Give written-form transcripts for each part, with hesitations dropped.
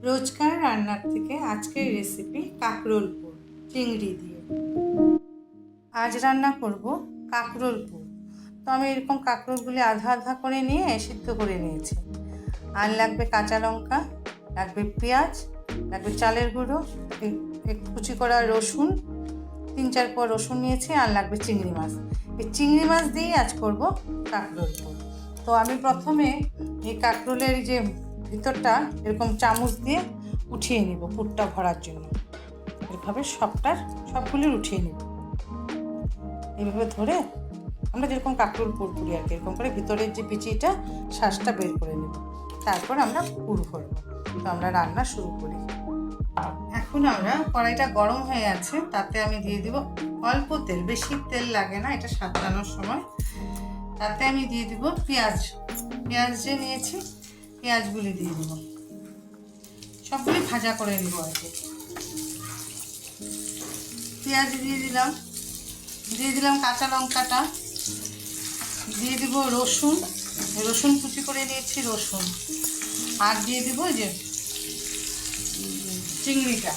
রোজকার রান্নার থেকে আজকের রেসিপি কাঁকরোল পুর চিংড়ি দিয়ে। আজ রান্না করব কাঁকরোল পুর। তো আমি এরকম কাঁকরোলগুলি আধা আধা করে নিয়ে সিদ্ধ করে নিয়েছি। আর লাগবে কাঁচা লঙ্কা, লাগবে পেঁয়াজ, লাগবে চালের গুঁড়ো, কুচি করা রসুন, 3-4 কোয়া রসুন নিয়েছি, আর লাগবে চিংড়ি মাছ। এই চিংড়ি মাছ দিয়েই আজ করব কাঁকরোল পুর। তো আমি প্রথমে এই কাঁকরোলের যে ভিতরটা এরকম চামচ দিয়ে উঠিয়ে নিব পুরটা ভরার জন্য। এভাবে সবগুলি উঠিয়ে নিব। এইভাবে ধরে আমরা যেরকম কাঁকরোল পুর করি আর কি, এরকম করে ভিতরের যে বিচিটা শ্বাসটা বের করে নেব, তারপর আমরা পুর ভরব। তো আমরা রান্না শুরু করি। এখন আমরা কড়াইটা গরম হয়ে আছে, তাতে আমি দিয়ে দিব অল্প তেল, বেশি তেল লাগে না এটা সাঁতলানোর সময়। তাতে আমি দিয়ে দিব পেঁয়াজ যে নিয়েছি পেঁয়াজগুলি দিয়ে দিব, সবগুলি ভাজা করে নেব আর কি। পেঁয়াজ দিয়ে দিলাম কাঁচা লঙ্কাটা, দিয়ে দিব রসুন কুচি করে নিয়েছি রসুন, আর দিয়ে দিব যে চিংড়িটা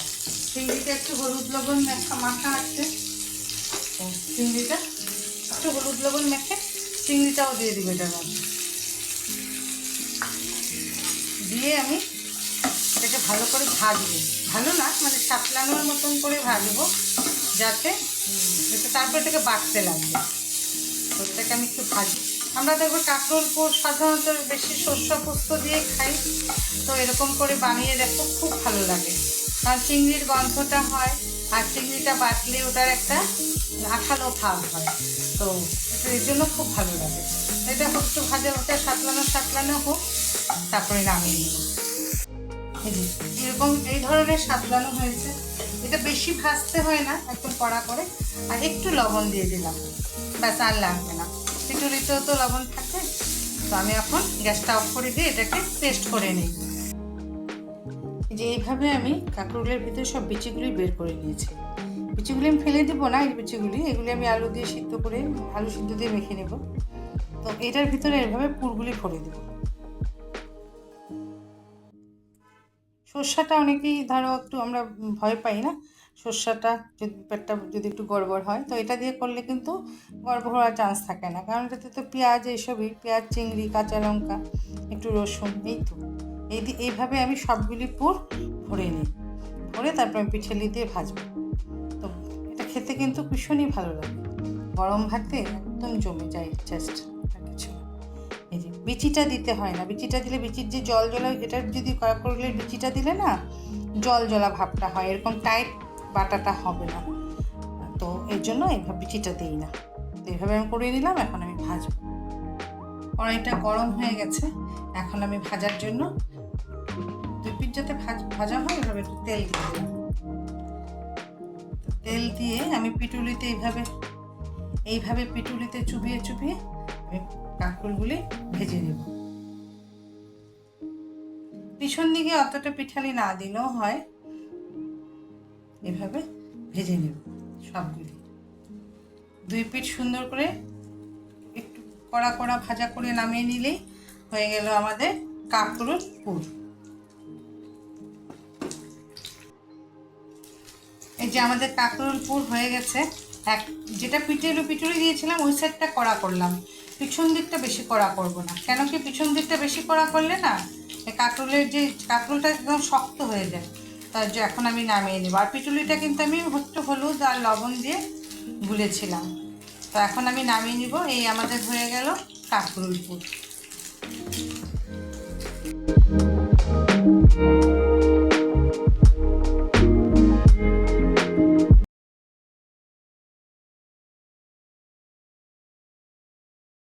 একটু হলুদ লবণ মাখা আছে, চিংড়িটা একটু হলুদ লবণ মেখে চিংড়িটাও দিয়ে দিব এটার মধ্যে। দিয়ে আমি এটাকে ভালো করে ভাজবো, ভালো না মানে সাতলানোর মতন করে ভাজবো, যাতে তারপর এটাকে বাটতে লাগবে। ওটাকে আমি একটু ভাজি। আমরা দেখবো কাঁকরোল পুর সাধারণত বেশি শস্য পোস্ত দিয়ে খাই, তো এরকম করে বানিয়ে দেখো, খুব ভালো লাগে। কারণ চিংড়ির গন্ধটা হয়, আর চিংড়িটা বাটলে ওটার একটা আঠালো ভাব হয়, তো এর জন্য খুব ভালো লাগে। এটা একটু ভাজা সাতলানো হোক, তারপরে নামিয়ে নিব। এরকম এই ধরনের সাতলানো হয়েছে, এটা বেশি ভাজতে হয় না, একদম কড়া করে। আর একটু লবণ দিয়ে দিলাম, ব্যাস, আর লাগবে না। খিচুড়িতেও তো লবণ থাকে। তো আমি এখন গ্যাসটা অফ করে দিয়ে এটাকে পেস্ট করে নিই। যে এইভাবে আমি কাঁকরোলের ভিতরে সব বিচিগুলি বের করে নিয়েছি। বিচিগুলি আমি ফেলে দেবো না, এই এগুলি আমি আলু সিদ্ধ দিয়ে মেখে নেব। তো এটার ভিতরে এভাবে পুরগুলি ভরে দেব। সর্ষাটা অনেকেই ধরো একটু আমরা ভয় পাই না, সর্ষাটা পেটটা যদি একটু গড়বড় হয়, তো এটা দিয়ে করলে কিন্তু গড়বড় হওয়ার চান্স থাকে না, কারণ এটাতে তো পেঁয়াজ, পেঁয়াজ, চিংড়ি, কাঁচা লঙ্কা, একটু রসুন, এইভাবে আমি সবগুলি পুর ভরে নিই। ভরে তারপর আমি পিঠেলি দিয়ে ভাজবো। তো এটা খেতে কিন্তু ভীষণই ভালো লাগে, গরম ভাতে একদম জমে যায় জাস্ট। কিছু এই যে বিচিটা দিতে হয় না, বিচিটা দিলে বিচির যে জল এটার যদি করলে বিচিটা দিলে না জল ভাবটা হয়, এরকম টাইট বাটাটা হবে না। তো এর জন্য এইভাবে বিচিটা দিই না। তো এইভাবে আমি করে নিলাম। এখন আমি ভাজবো। কড়াইটা গরম হয়ে গেছে, এখন আমি ভাজার জন্য দুই পিঠ যাতে ভাজা হয় এভাবে একটু তেল দিয়ে দিলাম। তেল দিয়ে আমি পিটুলিতে এইভাবে পিটুলিতে চুবিয়ে আমি কাঁকরোলগুলি ভেজে নেব। পিছন দিকে অতটা পিঠালি না দিলেও হয়, এভাবে ভেজে নেব সবগুলি। দুই পিঠ সুন্দর করে একটু কড়া ভাজা করে নামিয়ে নিলেই হয়ে গেল আমাদের কাঁকরোল পুর। এই যে আমাদের কাঁকরোল পুর হয়ে গেছে। যেটা পিঠুলি দিয়েছিলাম ওই সাইডটা কড়া করলাম, পিছন দিকটা বেশি কড়া করব না। কেন কি পিছন দিকটা বেশি কড়া করলে না কাঁকরোলটা একদম শক্ত হয়ে যায়। তার যে এখন আমি নামিয়ে নেব। আর পিটুলিটা কিন্তু আমি একটু হলুদ আর লবণ দিয়ে গুলেছিলাম। তো এখন আমি নামিয়ে নিব। এই আমাদের হয়ে গেল কাঁকরোল পুর।